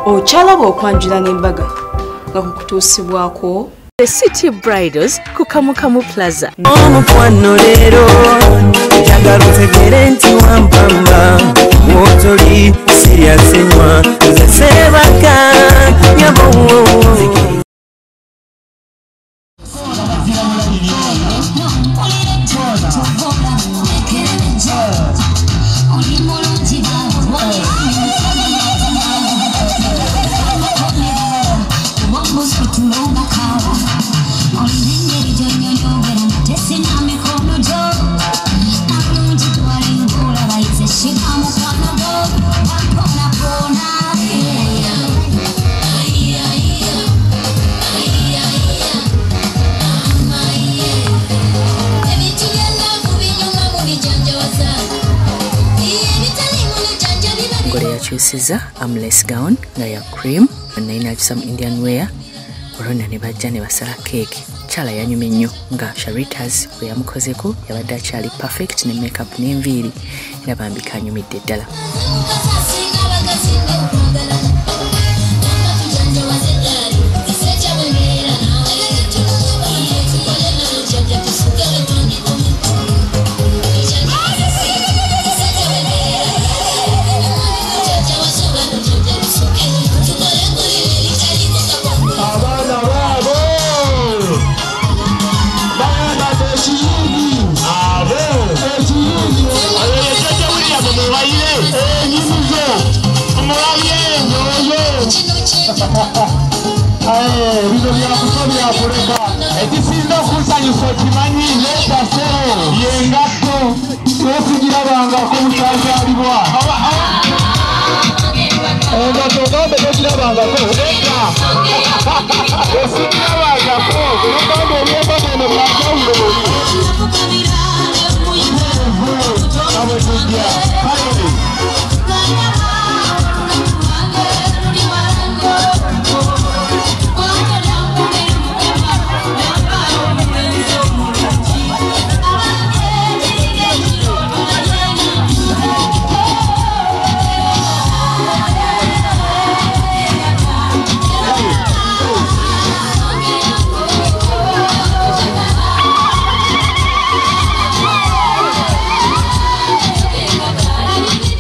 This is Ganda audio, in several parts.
Ochalaba okwanjula n'embaga nga kukutuusibwako The City Bridals ku Kamukamu Plaza. Omukwano leero njagala otegere nti wampamba wotoli siryasenywa nze sebaka nyabo. Choosiza armless gown nga ya cream naina some Indian wear olona ne bajja ne basala cake chala yanyume nnyo nga Sharita's we yamukozeko yabadde akyali perfect ne makeup n'enviiri era bambika anyumidde ddala.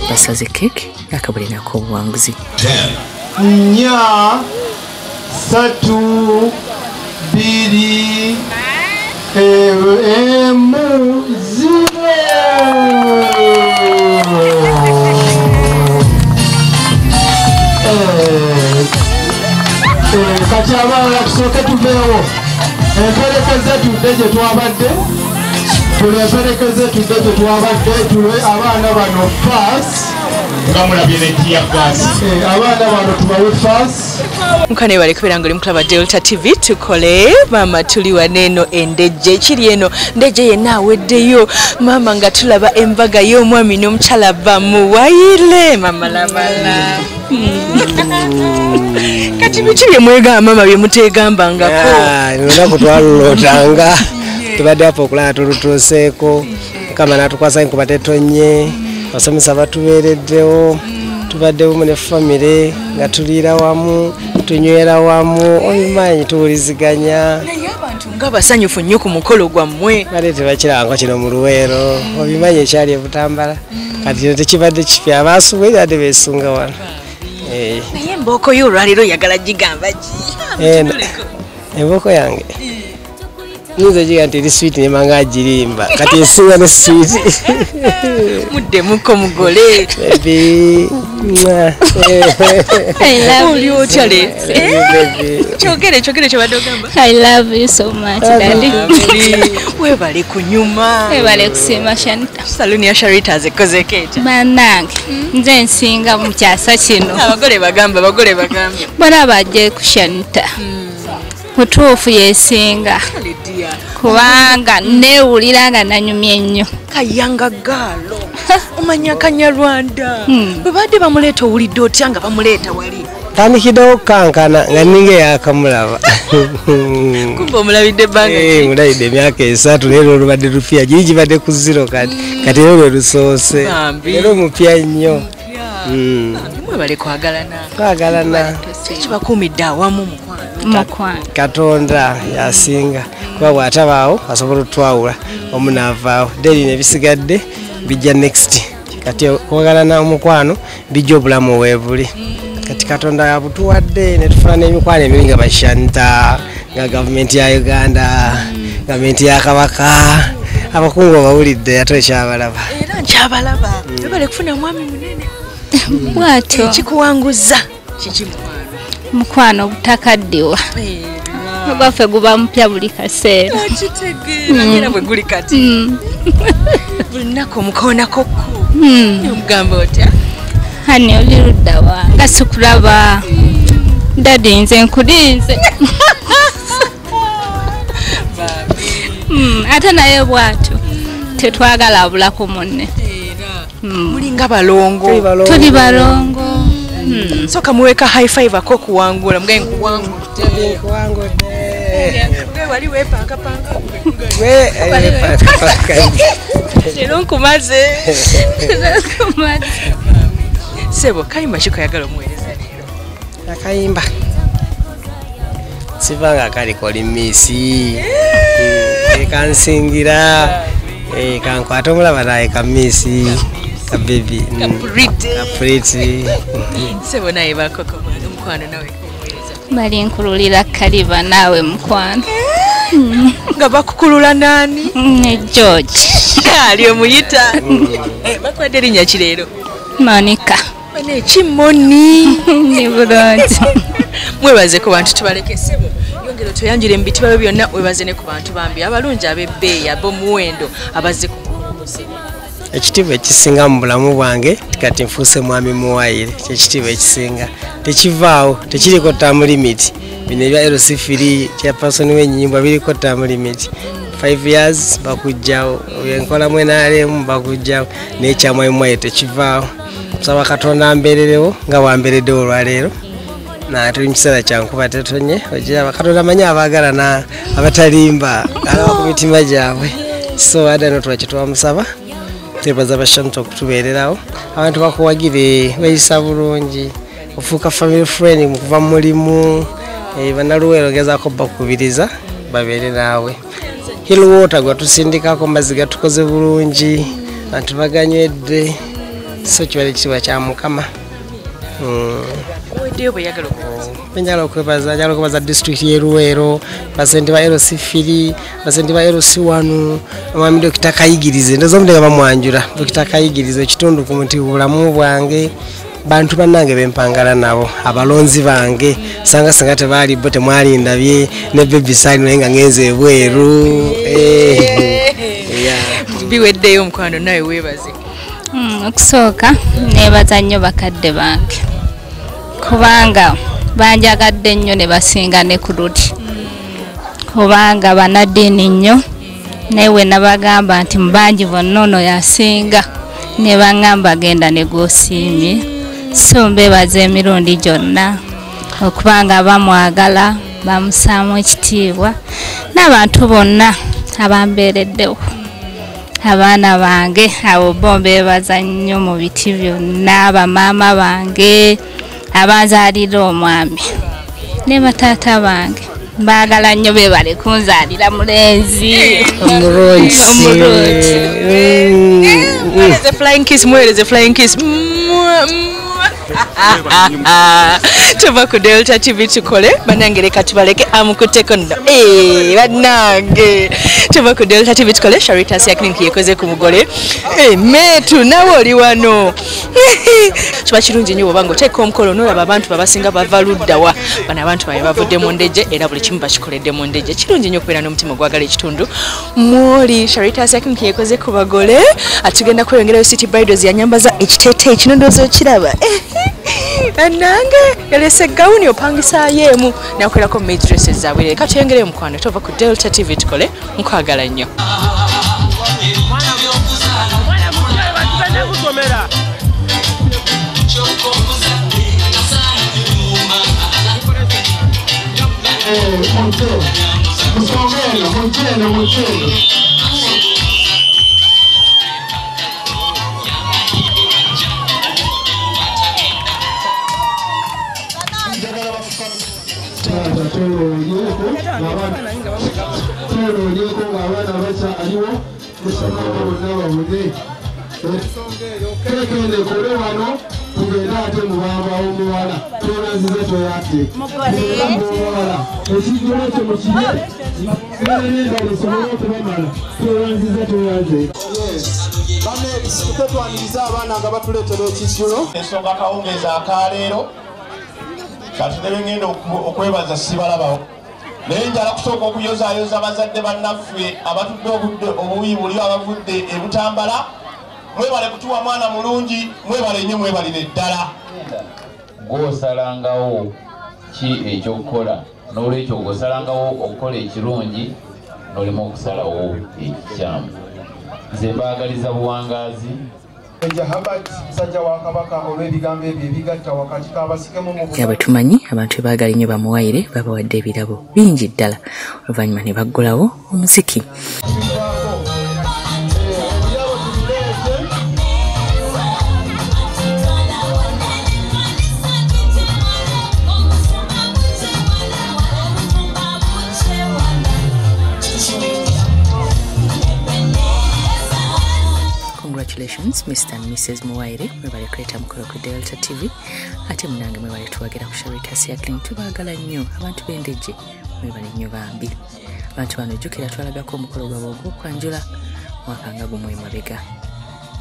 Basaze cake yakabulina ko buwanguzi 10 3 2 kati abaana tusooke tuveewo emperekeze tudde gye twabadde tuleperekeze tudde gye twabadde tulwe abaana bano fast nga mulabye nekiya gas abaana bano tubawe fast mukane bali kubera ngoli mukaba Delta TV tukole mama tuli waneno endeje kiri eno ndeje yenna aweddeyo mama nga tulaba embaga y'omwami n'omukyala bamuwayire mama labala kati biki bye mwega mama bye mutegambangako ninaku twalulotanga tubadde apo okulaba tulutuuseeko kama natukwasa nkuba tetonye basomesa batubeereddewo tubadde bumu ne famire nga tuliira wamu tunywera wamu obimanyi tuwuliziganya naye abantu nga basanyufu nnyo ku mukolo gwammwe bale tebakiranga kino mu luweero obimanyi ekyali ebutambala kati kino tekibadde kipya abaasuubuli ate beesunga wano naye embooko y'olwaliro yagala gigamba gi embooko yange Nizo jiga nti sweet ne manga agirimba kati esinga ne sweet mudde muko mugole baby I love you chale chogere chobadogamba I love you so much daddy we bali kunyuma we bali kusema Sharita saluni ya Sharita zekozeketa manange nze nsinga mu kyasa kino abagole bagamba bona bajje ku Sharita mutuufu yesinga kubanga newuliranga nanyumye nnyo kayanga galo omanya Kanyarwanda babadde bamuleeta owulidde otya nga bamuleeta wali tandikiddewo kankana nga ninga yakamulaba kumba omulabidde bbanga mulabidde emyaka 3 leero olubadde lupya giri gibadde ku 0 kati leero lwe lusoose leero mupya nnyo mwebale kwagalana twagalana kibakuumidde awamu mukwano Katonda yasinga kuba bw'atabaawo asobola otwawula omu n'avaawo deri nebisigadde bijja next kati okwagalana omukwano bijja obulamu weebuli kati Katonda yabutuwadde ne tufuna n'emikwano emibi nga bashanta nga gavumenti ya Uganda gavumenti ya Kabaka abakungu bawulidde ate ekyabalaba era nkyabalaba webale kufuna mwami munene bwatyo ekikuwanguza kiki mukwano butakaddiwa ogwaffe guba mupya buli kaseera kitegeera era bwe guli kati buli nnaku omukoonakokku omugamba otya hani oli ludda wa nga sikulaba dadi nze nkulinze ate naye bwatyo tetwagala abulaku munne mulinga balongo tuli balongo soka muweka high five ako kuwangula mgaye nkuwangudde wali wepankapanga lero nkumaze sebo kayimba kiko yagala omuweereza leero akayimba sivanga kaliko limisi ekansingira kankwata omulaba naye kamisi kabebi kapuriti sebo naye bakoko omukwano nawe bali nkululira kaliba naawe mukwano nga bakukulula nani ne George ali omuyita bakwadde erinnya ki leero Monica bane kimoni ni bulungi mwebaze ku bantu tubaleke sebo yongera toyanjire mbiti balo byonna webaze ne ku bantu bambi abalungi ab'ebbeeyi ab'omuwendo abazze ku ekitiibwa ekisinga mu bulamu bwange kati nfuuse mwami muwayire kyekitiibwa ekisinga tekivaawo tekiriko tamu limiti bino ebya LC3 chairperson w'ennyimba biriko tamu limiti 5 years bakujjawo enkolamu enaalemu bakujjawo n'ekyamwayi mwayi tekivaawo nsaba Katonda ambeererewo nga wambeereddewo olwaleero tuli mu kiseera kyankuba tetonye ogira Katonda amanyi abaagalana abatalimba alaba ku mitima gyabwe so adano twaki twamusaba twebaza bashanta okutubeererawo abantu bakuwagire weyisa bulungi ofuuka family friend mu kuva mu mulimu banaluweero gezaako bakubiriza babeere naawe Hillwater gwatusindikako mazzi gatukoze bulungi abantu baganywedde so kibale kitiibwa kya Mukama njagala okwebaza district y'e Luweero basente ba LC3 basente ba LC1 omwami Dr. Kayigirize ndoza omudde bamwanjula Dr. Kayigirize ekitundu ku muti bulamu bwange bantu bannange bempangala nabo abalonzi bange sanga singa tebaali bo temwalindabye ne baby sign naye nga ngenze ebweru biweddeyo omukwano nawe weebaze okusooka neebaza nnyo bakadde bange kubanga banjagadde nnyo ne basinga ne ku luli kubanga banaddiini nnyo naye we nabagamba nti mubangi bonna ono yasinga ne baŋŋamba genda ne gwosiimye so mbeebaza emirundi gyonna okubanga bamwagala bamusaamu ekitiibwa n'abantu bonna abambeereddewo abaana bange abo bo mbeebaza nnyo mu biti byonna bamaama bange abanzaalira omwami ne bataata bange mbaagala nnyo beebale kunzaalira mulenzi omulungi muweereze flying kiss tuva ku Delta TV tukole banange leka tubaleke amukuteko nno bannange tuva ku Delta TV tukole SHARITAH'SSHOW yekoze ku mugole metu nawe oli wano kiba kirungi nnyo bw'oba ng'oteeka omukolo n'olaba abantu babasinga bava luddawa bano abantu babe bavudde mu ndejje era buli kimu bakikoledde mu ndejje kirungi nnyo okubeera n'omutima ogwagala ekitundu mwoli SHARITAH'SSHOW yekoze ku bagole atugenda kweyongerayo City Bridals yanyambaza ekiteeteeyi kino ndowooza okiraba bannange yalese gawuni opangisaayo emu nakolerako maidresses zaabwe leka tuyongereyo mukwano tova ku Delta TV tukole nkwagala nnyo taata toloolyeko ng'abaana bakyaliwo tusomako bonna babune kekende kole wano tugenda ate mubambawo muwala tolanzize toyate muwala ekijolo ekyo mukirye nenendala esobole okubamala tolanzize toyaze tetwaniriza abaana nga batuleetera ekijjulo ensonga akawungeezi akaleero kati nebengenda okwebaza sibalabawo naye njala kusooka okuyozaayoza bazadde bannaffe abatudde obudde obuwi buli abavudde ebutambala mwebale kutuwa mwana mulungi mwebale nnyo mwebalire ddala gw'osalangawo ki ekyokukola n'olwekyo gw'osalangawo okukola ekirungi n'olema okusalawo ekikyamu nze mbaagaliza buwangaazi nga bwe tumanyi abantu bebaagala ennyo bamuwayire babawadde ebirabo bingi ddala oluvannyuma ne baggulawo omuziki. Congratulations, Mr. and Mrs. Muwayire, mwebale kuleta mukolo ku Delta TV. Ate munange mwebale tuwagira ku SHARITAH'SSHOW. Tubaagala nnyo abantu b'endejje, mwebale nnyo bambi. Abantu bano jjukira twalagako omukolo gwabwe ogw'okwanjula mwaka nga gumu emabega.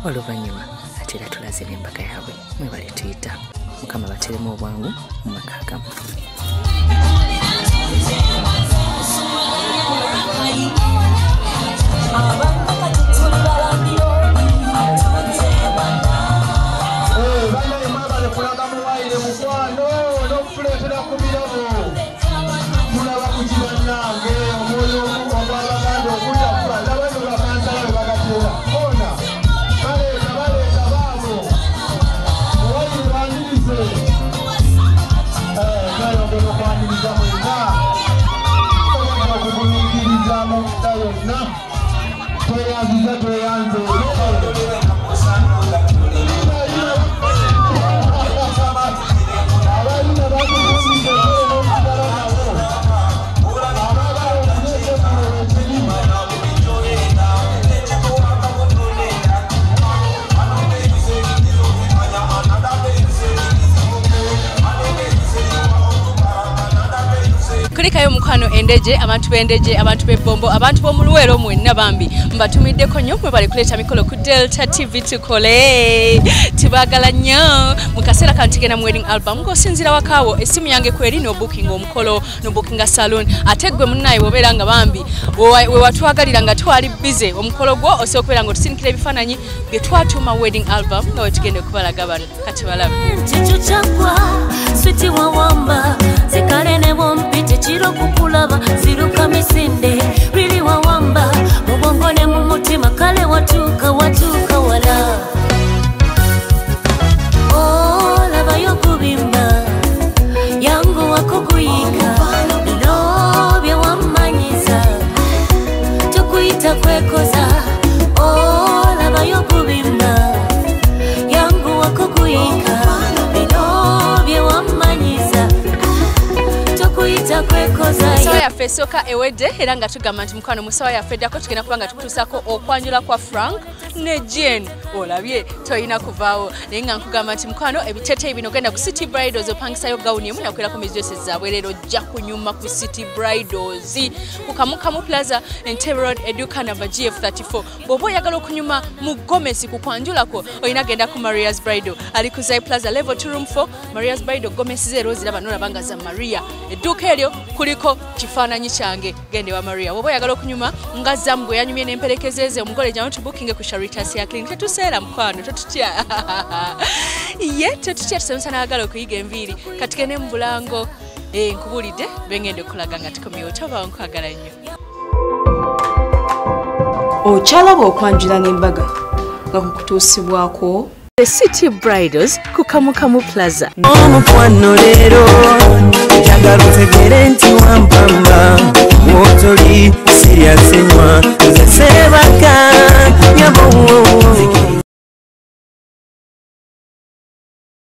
Oluvannyuma ate era tulaze n'embaga yaabwe, mwebale tuyita. Mukama bateremu obwangu mu maka agamu. Kulikayo mukwano endeje abantu b'endeje abantu b'ebbombo abantu b'omuluwero mwenna bambi mbatumiddeko nnyo mwebale kuleeta mikolo ku Delta TV tukole tibagala nnyo mu kaseera kano tugenda mu wedding album ng'osinzira wakaawo essimu yange kweri n'obooking omukolo n'obookinga saloon ate ggwe munnaye bw'obeera nga bambi we watwagalira nga twali busy omukolo gwo osobola okubeera ng'otusinikira ebifaananyi bye twatuuma wedding album nga we tugenda okubalaga bano kati balabe Chicho chakwa switi wawamba zikale ne bompite chiro kukulaba ziruka misinde really wawamba mubongo ne mu mutima kale watuka wala oh laba yokubimba yangu wakukuyika no bye wamanyiza tukuyita kwekoza oh laba yokubimba yangu wakukuyika Sawa yaffe esooka ewedde era nga tugamba nti mukwano musawa yaffe eddako tugenda kuba nga tukutuusako okwanjula kwa Frank ne Jane olabye toyina kuvaawo naye nga nkugamba nti mukwano ebiteeteeyi bino genda ku City Bridals opangisayo gawuni emu nakubeerako miziyose zaabwe leero ojja kunyuma ku City Bridals ku Kamukamu Plaza Entebbe Road edduuka namba GF34 bw'oba oyagala okunyuma mu Gomesi ku kwanjulako olina genda ku Maria's Bridal ali ku Zai Plaza level 2 room 4 Maria's Bridal Gomesi zero ziraba n'olaba nga za Maria edduuka eryo kuliko kifaananyi kyange gende wa Maria bw'oba oyagala okunyuma nga ZAM bwe yanyumye n'emperekezeeze omugole jyamu tubukinge ku SHARITAH'SSHOW tetuseera mukwano tetutya ye tetutya tusanyusa n'agala okuyiga enviiri katugende mu bulango nkubulidde bengende okulaga nga tukomyewo toba nkwagala nnyo okyalaba okwanjula n'embaga nga kukutuusibwako The City Bridals ku Kamukamu Plaza. Omukwano leero njagala otegere nti wampamba wotoli serious nnyo nze seebaka nyabo